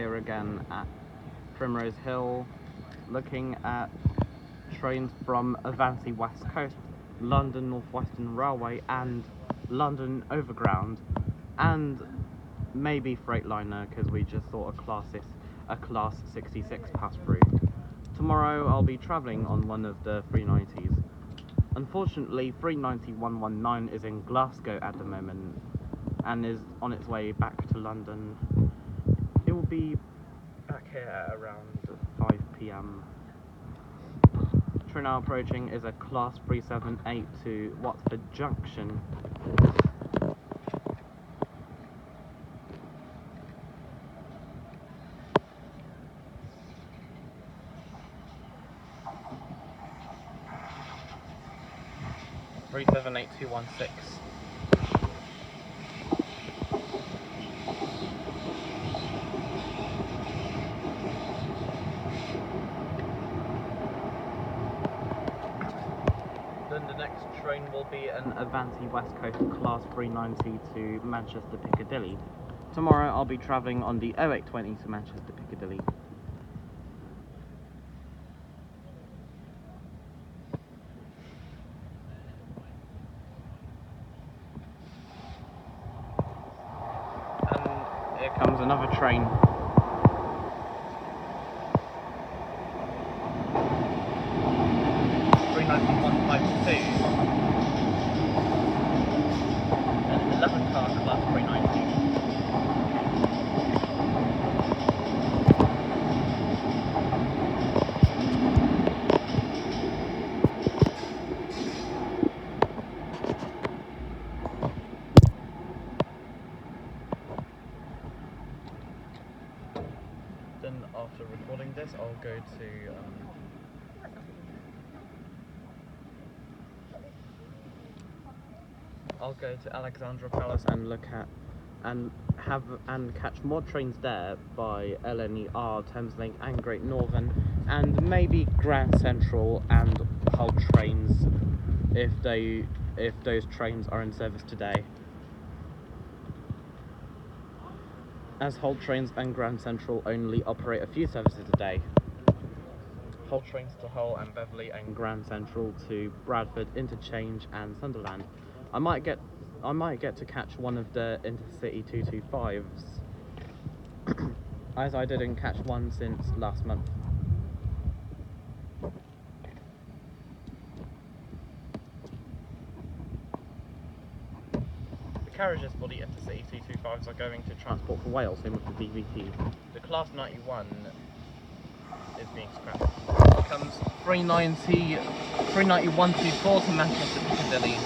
here again at Primrose Hill, looking at trains from Avanti West Coast, London Northwestern Railway and London Overground, and maybe Freightliner because we just thought a class 66 passed through. Tomorrow I'll be travelling on one of the 390s. Unfortunately, 390-119 is in Glasgow at the moment and is on its way back to London. It will be back here at around 5 PM. Train now approaching is a class 378 to Watford Junction. Three 78216. Then the next train will be an Avanti West Coast Class 390 to Manchester Piccadilly. Tomorrow I'll be travelling on the 0820 to Manchester Piccadilly. And here comes another train. And 11 car class 390. Then after recording this, I'll go to Alexandra Palace and look at and catch more trains there by LNER, Thameslink and Great Northern, and maybe Grand Central and Hull trains if those trains are in service today. As Hull trains and Grand Central only operate a few services a day. Hull trains to Hull and Beverley and Grand Central to Bradford, Interchange and Sunderland. I might get to catch one of the Intercity 225s, as I didn't catch one since last month. The carriages for the Intercity 225s are going to Transport for Wales, same with the DVT. The Class 91 is being scrapped. Here comes 390-124 to Manchester Piccadilly.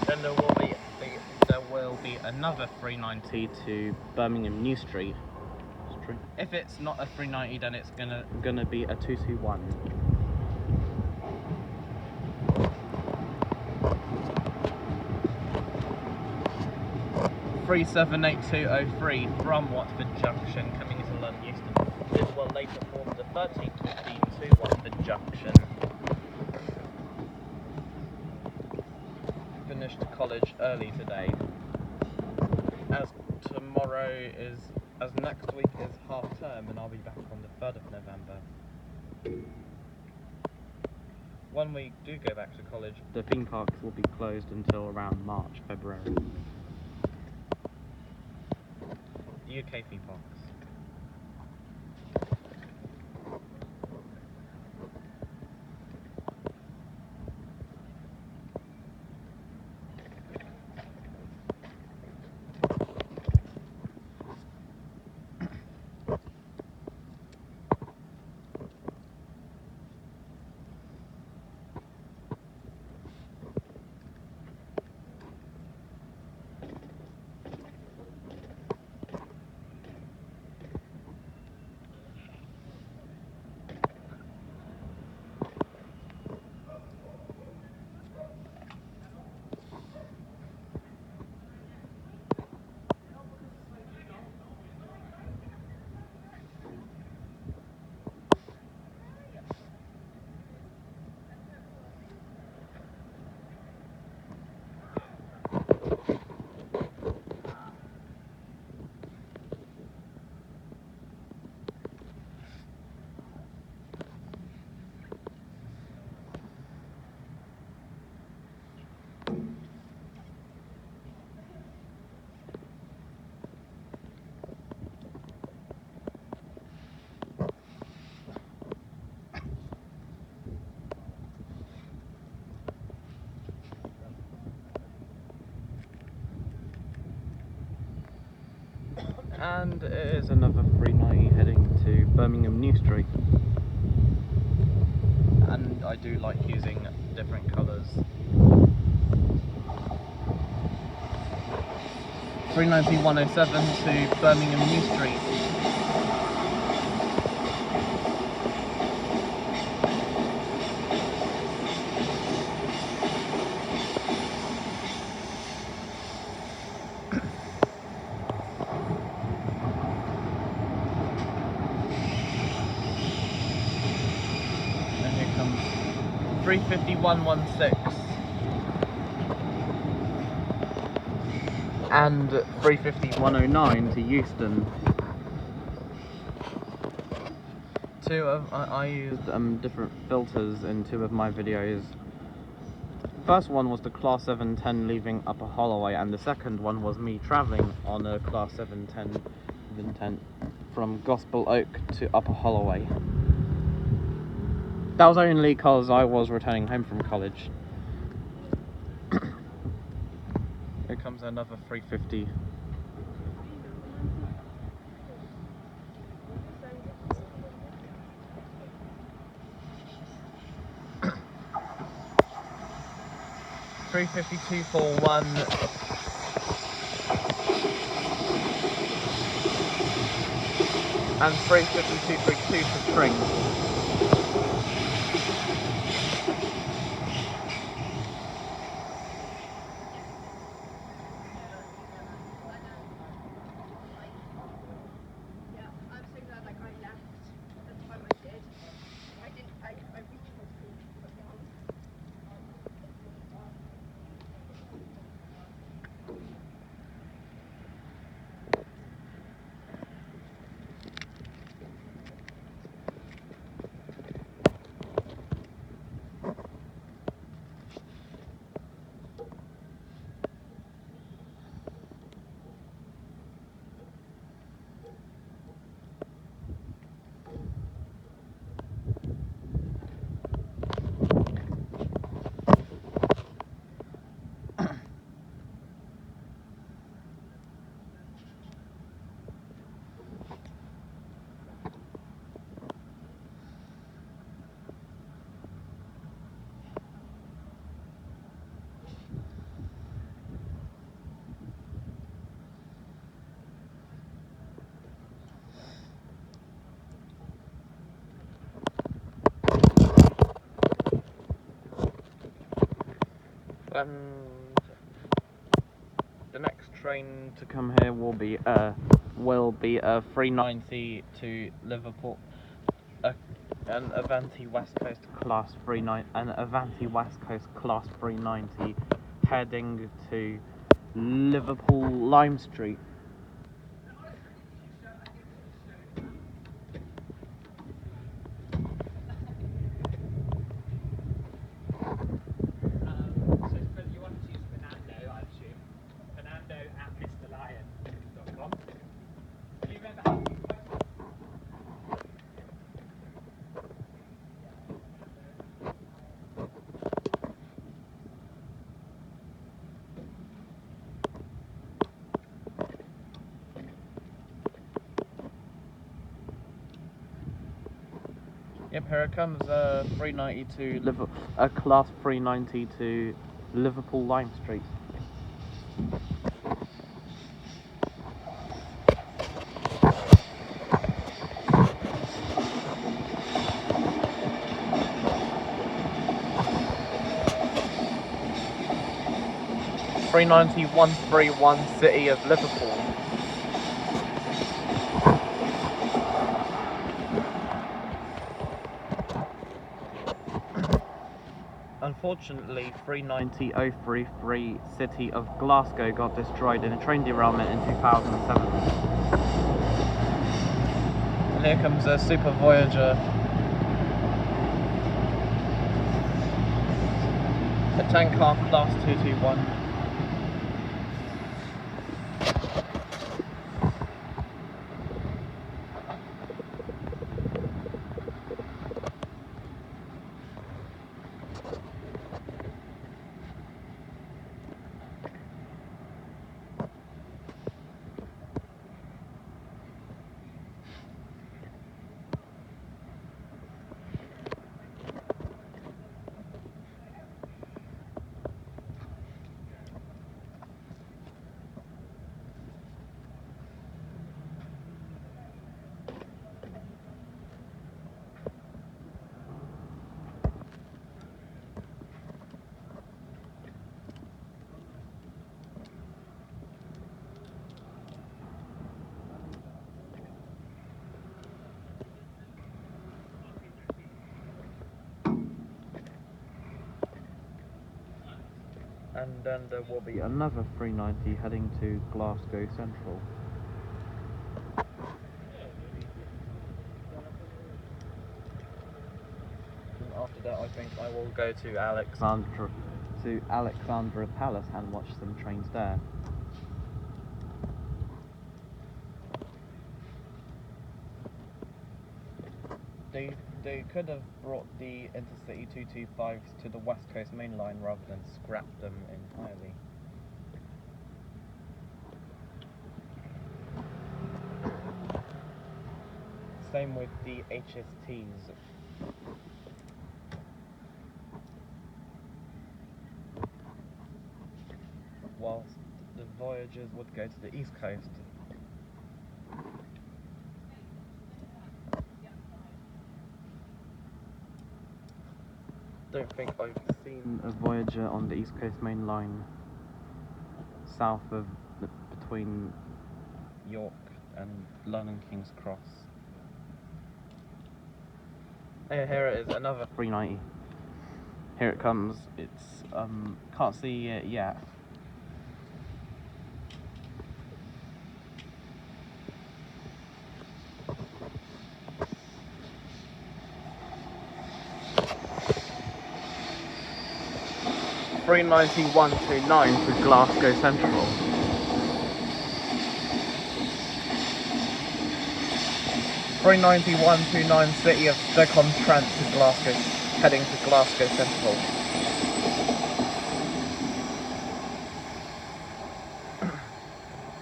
Then there will be another 390 to Birmingham New Street. If it's not a 390, then it's gonna be a 221. Three 78203 from Watford Junction coming into London Euston. This will later form the 1315 to Watford Junction. Finished college early today, as next week is half term and I'll be back on the 3rd of November. When we do go back to college, the theme parks will be closed until around March, February. The UK theme parks. And it is another 390 heading to Birmingham New Street. And I do like using different colours. 390-107 to Birmingham New Street. And here comes 350-116. And 350-109 to Euston. I used different filters in two of my videos. First one was the Class 710 leaving Upper Holloway, and the second one was me travelling on a Class 710 from Gospel Oak to Upper Holloway. That was only because I was returning home from college. Here comes another 350. $352.41 and $352.32 for Tring. And the next train to come here will be a 390 to Liverpool, an Avanti West Coast Class 390, an Avanti West Coast Class 390 heading to Liverpool Lime Street. Yep, here it comes, 390 to a Class 390 to Liverpool Lime Street. $390-131 City of Liverpool. Unfortunately, 390-033 City of Glasgow got destroyed in a train derailment in 2007. And here comes a Super Voyager. A tank car Class 221. And then there will be another 390 heading to Glasgow Central. And after that, I think I will go to Alexandra Palace and watch some trains there. They could have brought the Intercity 225s to the West Coast main line rather than scrap them entirely. Same with the HSTs. Whilst the Voyagers would go to the East Coast. Don't think I've seen a Voyager on the East Coast main line south of between York and London King's Cross. Here it is, another 390. Here it comes. It's can't see it yet. (39129) to Glasgow Central. (39129) City of Stoke-on-Trent to Glasgow, heading to Glasgow Central.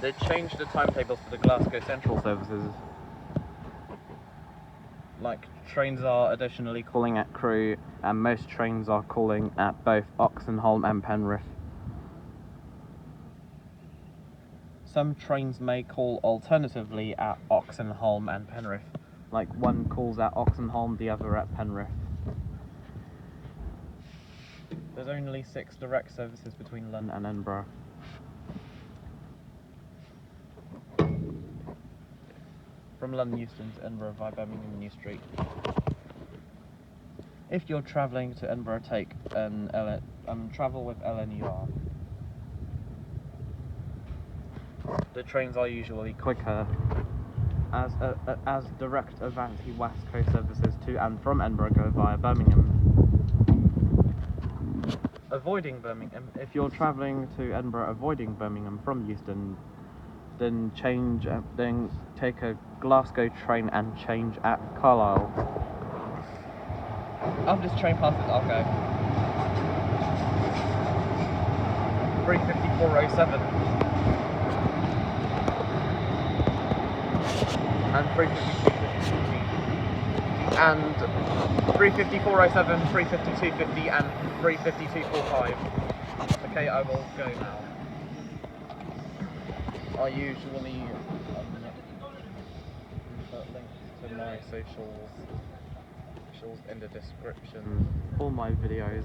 They changed the timetables for the Glasgow Central services. Like, trains are additionally calling at Crewe, and most trains are calling at both Oxenholme and Penrith. Some trains may call alternatively at Oxenholme and Penrith. Like, one calls at Oxenholme, the other at Penrith. There's only 6 direct services between London and Edinburgh. From London Euston to Edinburgh via Birmingham New Street. If you're travelling to Edinburgh, take an travel with LNER. The trains are usually quicker, as direct Avanti West Coast services to and from Edinburgh go via Birmingham. Avoiding Birmingham. If you're travelling to Edinburgh avoiding Birmingham from Euston, then take a Glasgow train and change at Carlisle. After this train passes, I'll go. 35407 and 35250 and 35407, 35250 and 35245. Okay, I will go now. I usually put links to my socials in the description for my videos.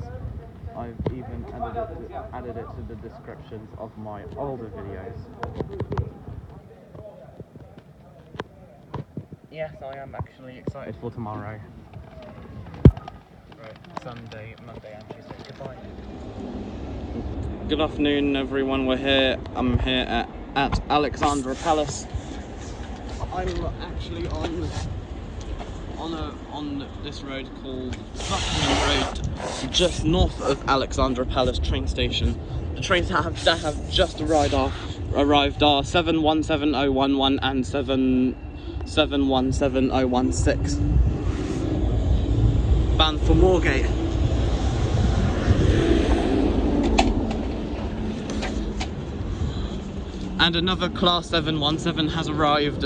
I've even added it to the descriptions of my older videos. Yes, I am actually excited for tomorrow. Right, Sunday, Monday and Tuesday. Goodbye. Good afternoon everyone, I'm here at Alexandra Palace. I'm actually on this road called Buckingham Road, just north of Alexandra Palace train station. The trains that have just arrived are 717011 and 717016. Bound for Moorgate. And another class 717 has arrived.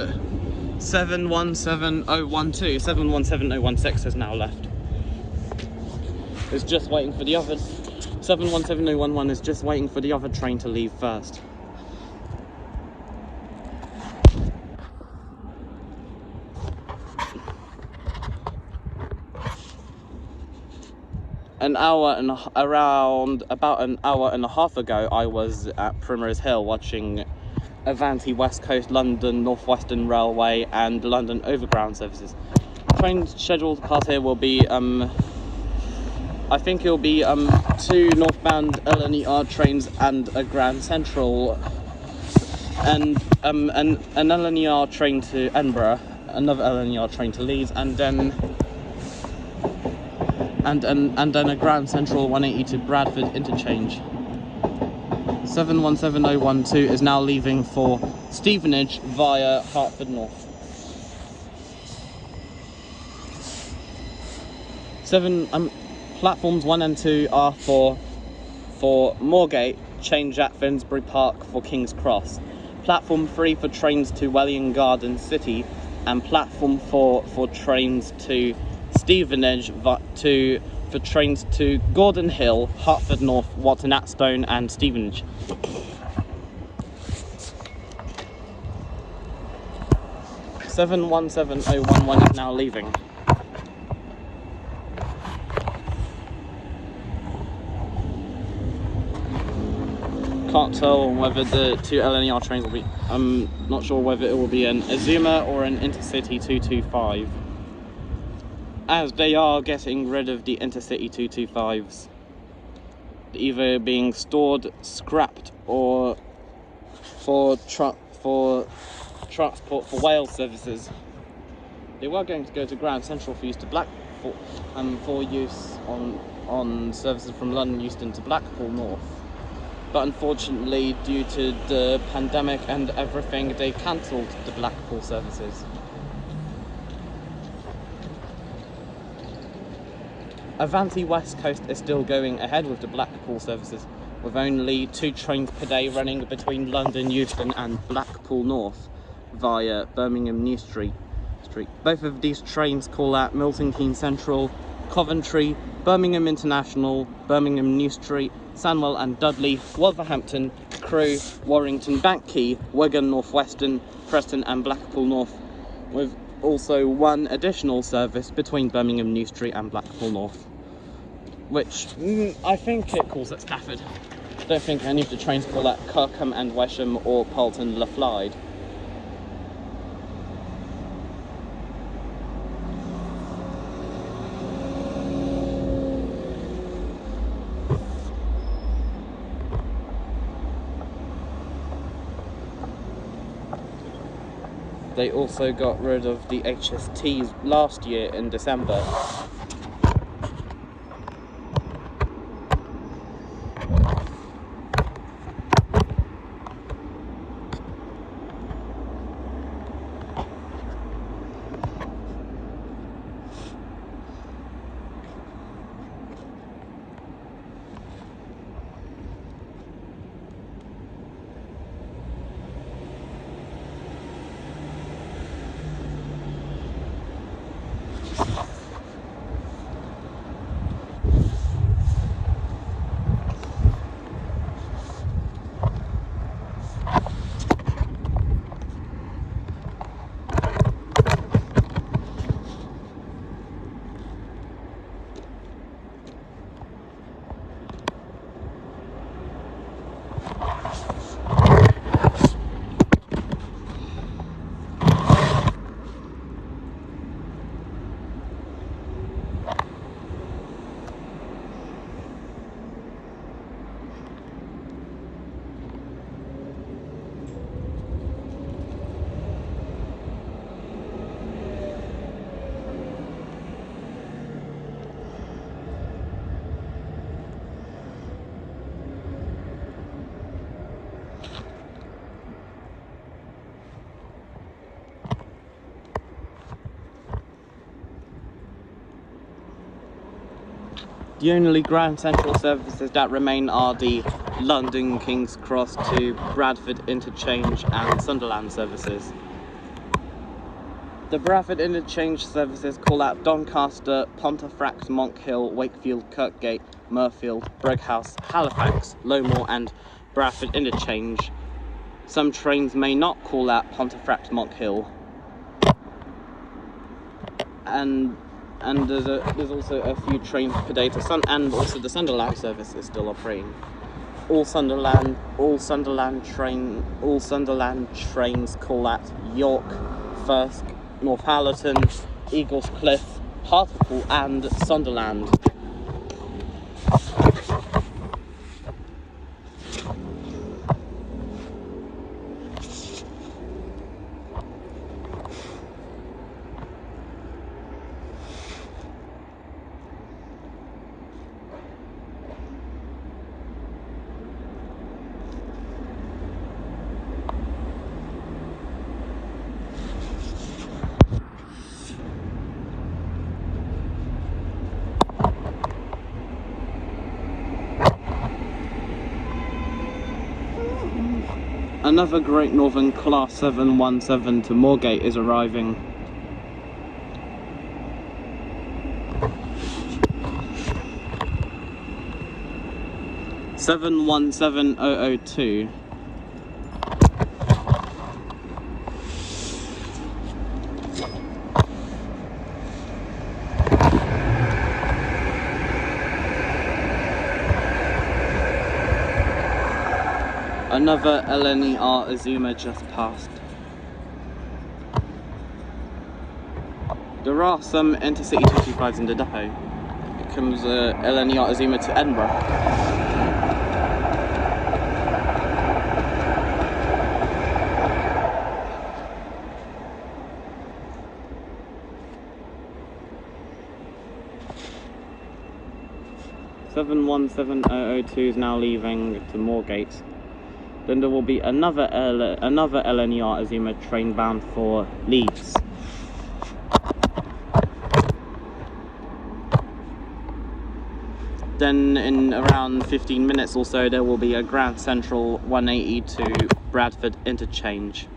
717012, 717016 has now left. It's just waiting for the other. 717011 is just waiting for the other train to leave first. About an hour and a half ago, I was at Primrose Hill watching Avanti West Coast, London Northwestern Railway and London Overground services. Trains scheduled to pass here will be I think it'll be 2 northbound LNER trains and a Grand Central, and an LNER train to Edinburgh, another LNER train to Leeds, and then a Grand Central 180 to Bradford interchange. 717012 is now leaving for Stevenage via Hertford North. Platforms 1 and 2 are for Moorgate, change at Finsbury Park for King's Cross. Platform 3 for trains to Welwyn Garden City, and platform 4 for trains to Stevenage for trains to Gordon Hill, Hertford North, Watton Atstone and Stevenage. (717.011) is now leaving. Can't tell whether the 2 LNER trains will be, I'm not sure whether it will be an Azuma or an Intercity 225, as they are getting rid of the Intercity 225s, either being stored, scrapped, or for transport for Wales services. They were going to go to Grand Central for use to for use on services from London Euston to Blackpool North. But unfortunately, due to the pandemic and everything, they cancelled the Blackpool services. Avanti West Coast is still going ahead with the Blackpool services, with only 2 trains per day running between London Euston and Blackpool North via Birmingham New Street. Both of these trains call at Milton Keynes Central, Coventry, Birmingham International, Birmingham New Street, Sandwell and Dudley, Wolverhampton, Crewe, Warrington, Bank-Key, Wigan, Northwestern, Preston and Blackpool North, with also 1 additional service between Birmingham New Street and Blackpool North, which I think it calls at Stafford. I don't think any of the trains call at Kirkham and Wesham or Polton Laflyde. They also got rid of the HSTs last year in December. The only Grand Central services that remain are the London King's Cross to Bradford Interchange and Sunderland services. The Bradford Interchange services call at Doncaster, Pontefract, Monk Hill, Wakefield, Kirkgate, Murfield, Brighouse, Halifax, Lowmore and Bradford Interchange. Some trains may not call at Pontefract, Monk Hill. And there's also a few trains per day to and also the Sunderland service is still operating. All Sunderland trains call at York, Firsk, Northallerton, Eagles Cliff, Hartlepool and Sunderland. Another Great Northern Class 717 to Moorgate is arriving. (717,002). Another LNER Azuma just passed. There are some intercity 225s in the depot. Here comes LNER Azuma to Edinburgh. (717,002) is now leaving to Moorgate. Then there will be another LNER Azuma train bound for Leeds. Then in around 15 minutes or so there will be a Grand Central 180 to Bradford interchange.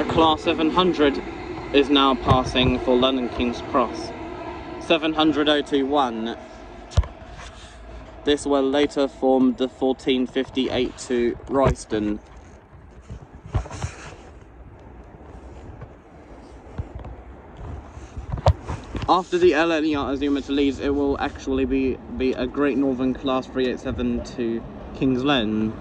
Class 700 is now passing for London King's Cross. 700,021. This will later form the 1458 to Royston. After the LNER Azuma to Leeds, it will actually be a Great Northern Class 387 to King's Lynn.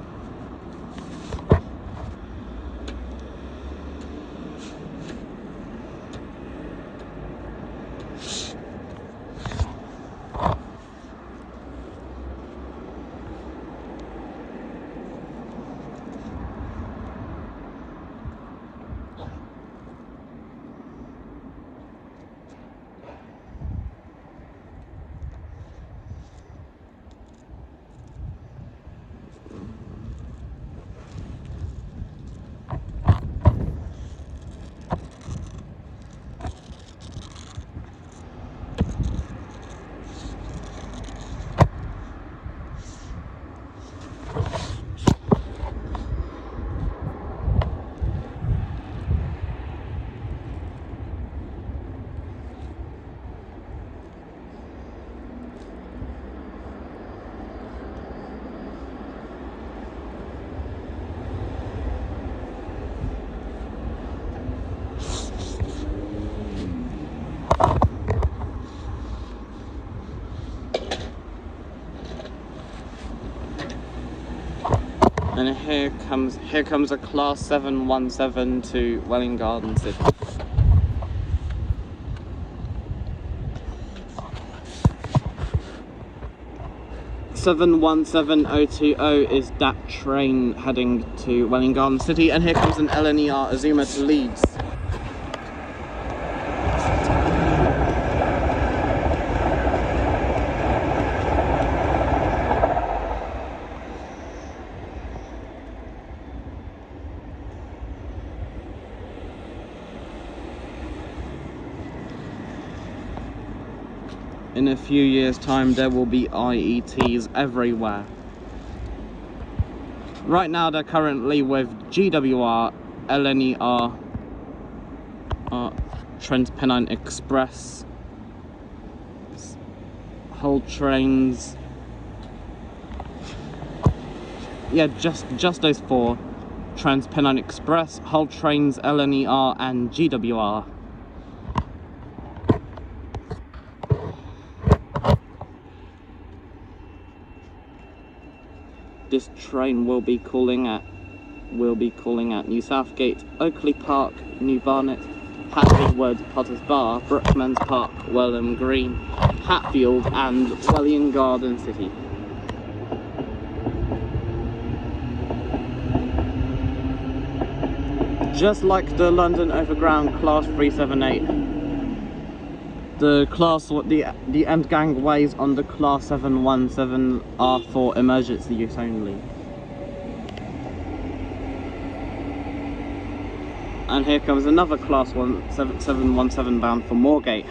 And here comes a Class 717 to Welwyn Garden City. (717,020) is that train heading to Welwyn Garden City, and here comes an LNER Azuma to Leeds. In a few years' time, there will be IETs everywhere. Right now, they're currently with GWR, LNER, Trans-Pennine Express, Hull Trains. Yeah, just those four: Trans-Pennine Express, Hull Trains, LNER, and GWR. This train will be calling at New Southgate, Oakley Park, New Barnet, Hatley Wood, Potters Bar, Brookmans Park, Welham Green, Hatfield, and Welwyn Garden City. just like the London Overground Class 378. The end gangways on the Class 717 are for emergency use only. And here comes another Class 717 bound for Moorgate.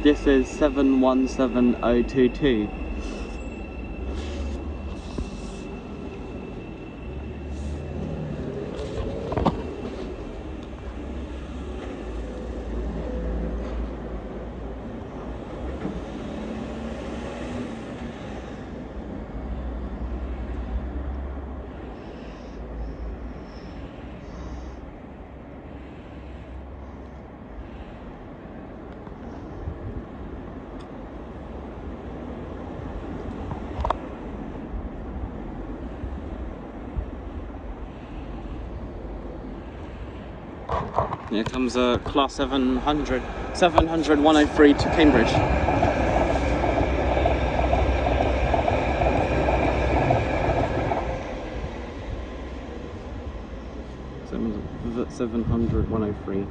This is 717022. Here comes a Class 700 103 to Cambridge. The 700 103.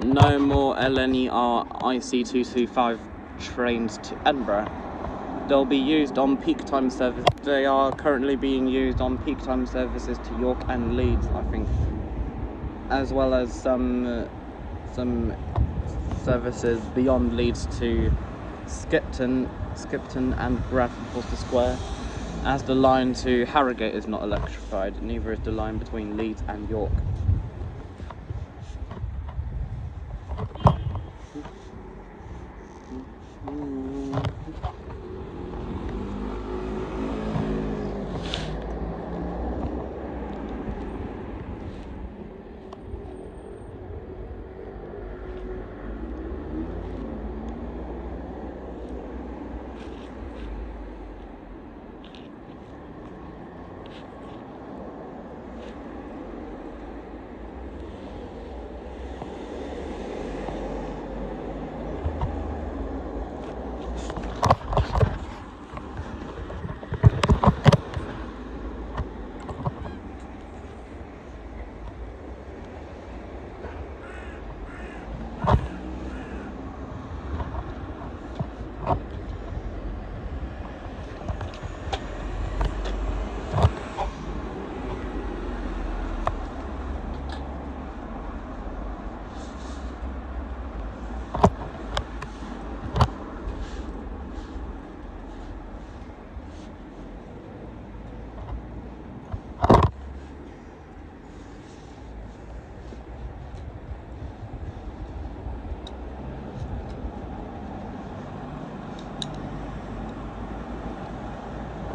No more LNER IC225 trains to Edinburgh. They'll be used on peak time service. They are currently being used on peak time services to York and Leeds, I think, as well as some services beyond Leeds to Skipton and Bradford Forster Square. As the line to Harrogate is not electrified, neither is the line between Leeds and York.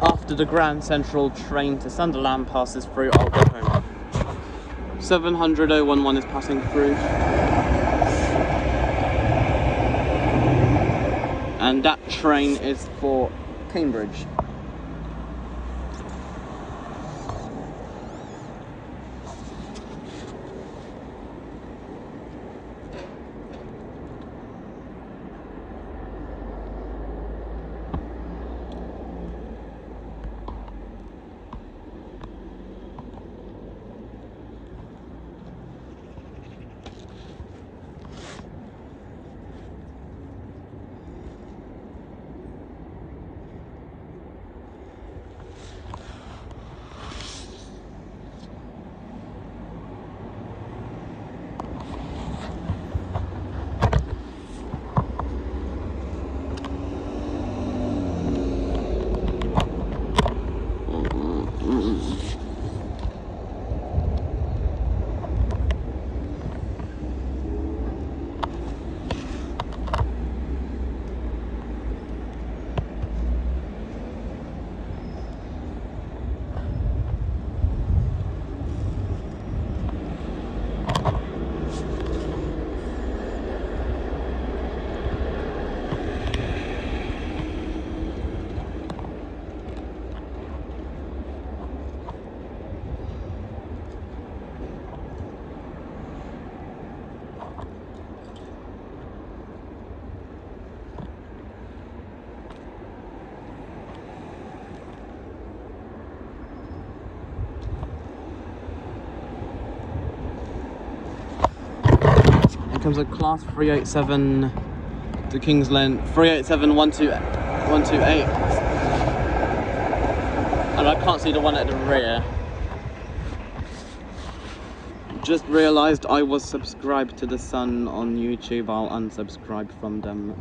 After the Grand Central train to Sunderland passes through, I'll go home. 700.011 is passing through. And that train is for Cambridge. comes a class 387 to King's Lynn, 387 128. And I can't see the one at the rear. Just realised I was subscribed to The Sun on YouTube. I'll unsubscribe from them.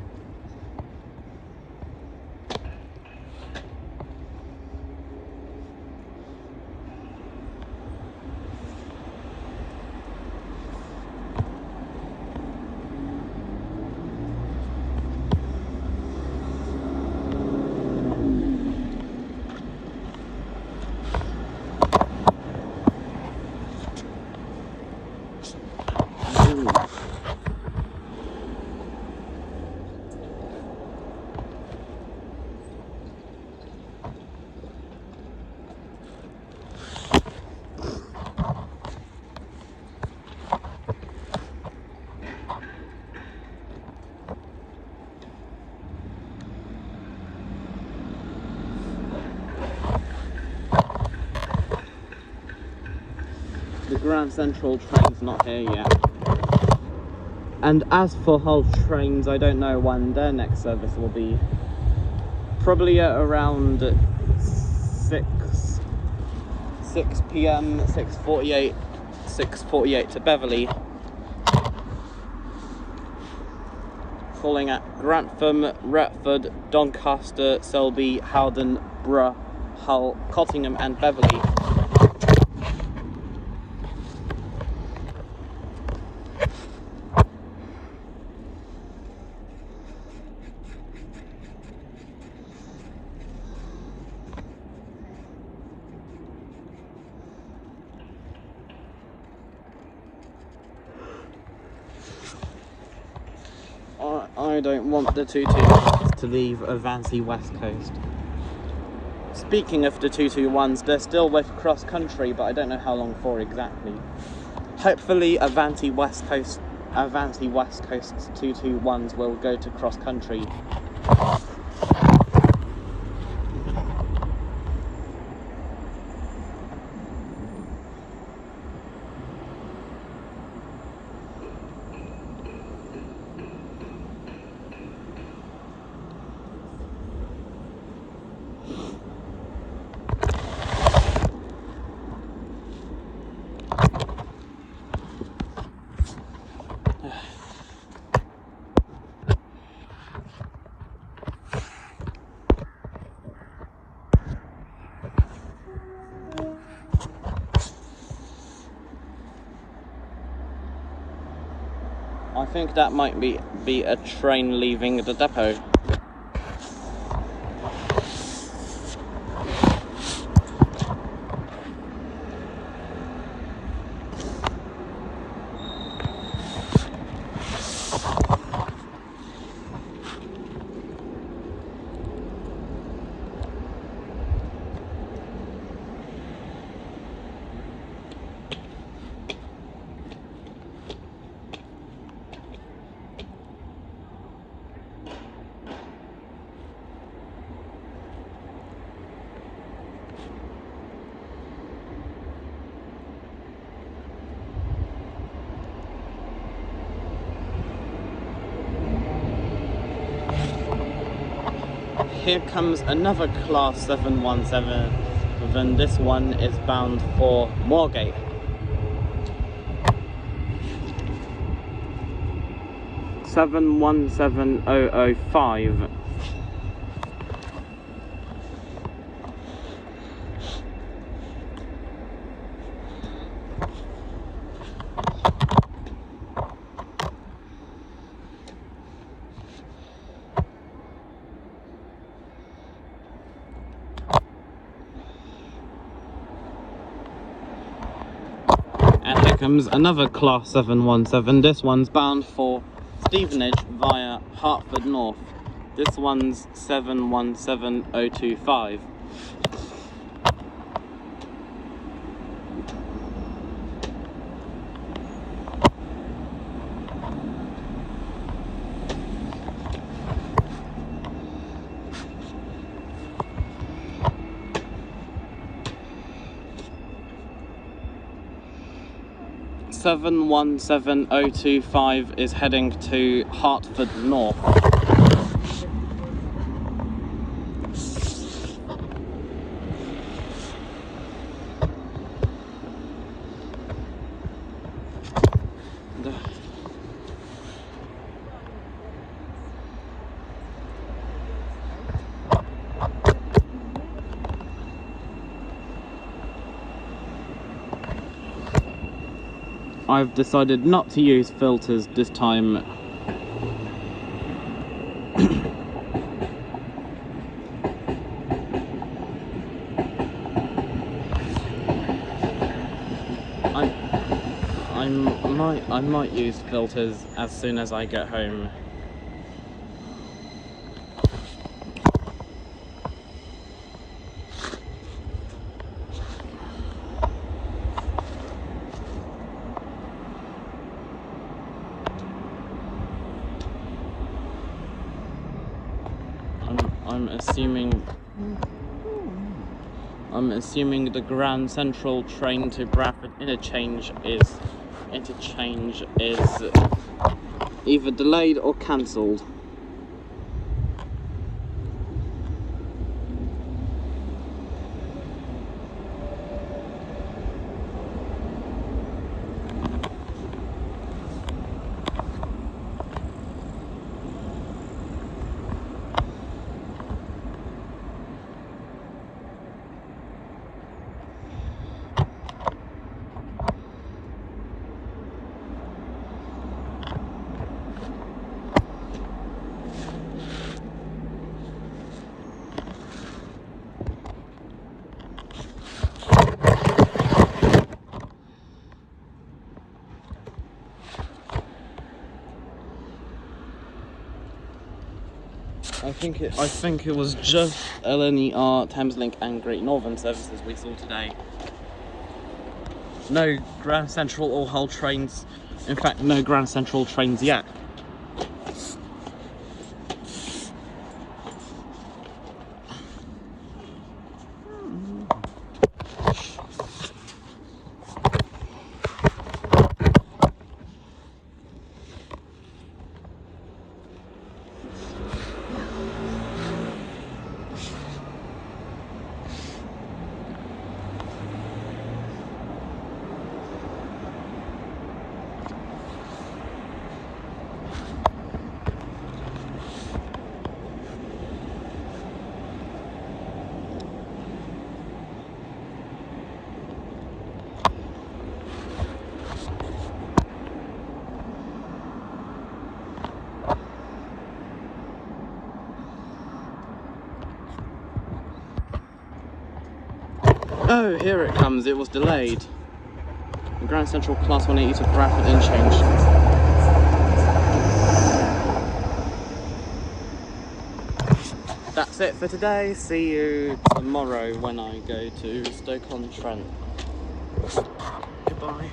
The Grand Central train's not here yet. And as for Hull trains, I don't know when their next service will be. Probably at around 6 p.m, 6:48 to Beverley. Falling at Grantham, Retford, Doncaster, Selby, Howden, Borough, Hull, Cottingham and Beverley. I don't want the 221s to leave Avanti West Coast. Speaking of the 221s, they're still with cross country, but I don't know how long for exactly. Hopefully Avanti West Coast's 221s will go to cross country. I think that might be a train leaving the depot. Here comes another class 717, then this one is bound for Moorgate. (717,005). And here comes another class 717. This one's bound for Stevenage via Hertford North. This one's 717,025. 717025 is heading to Hartford North. I've decided not to use filters this time. I might use filters as soon as I get home. I'm assuming the Grand Central train to Bradford interchange is either delayed or cancelled. I think it was just LNER, Thameslink and Great Northern services we saw today. No Grand Central or Hull trains. In fact, no Grand Central trains yet. Oh, here it comes. It was delayed. The Grand Central Class 180 to Bradford interchange. That's it for today. See you tomorrow when I go to Stoke-on-Trent. Goodbye.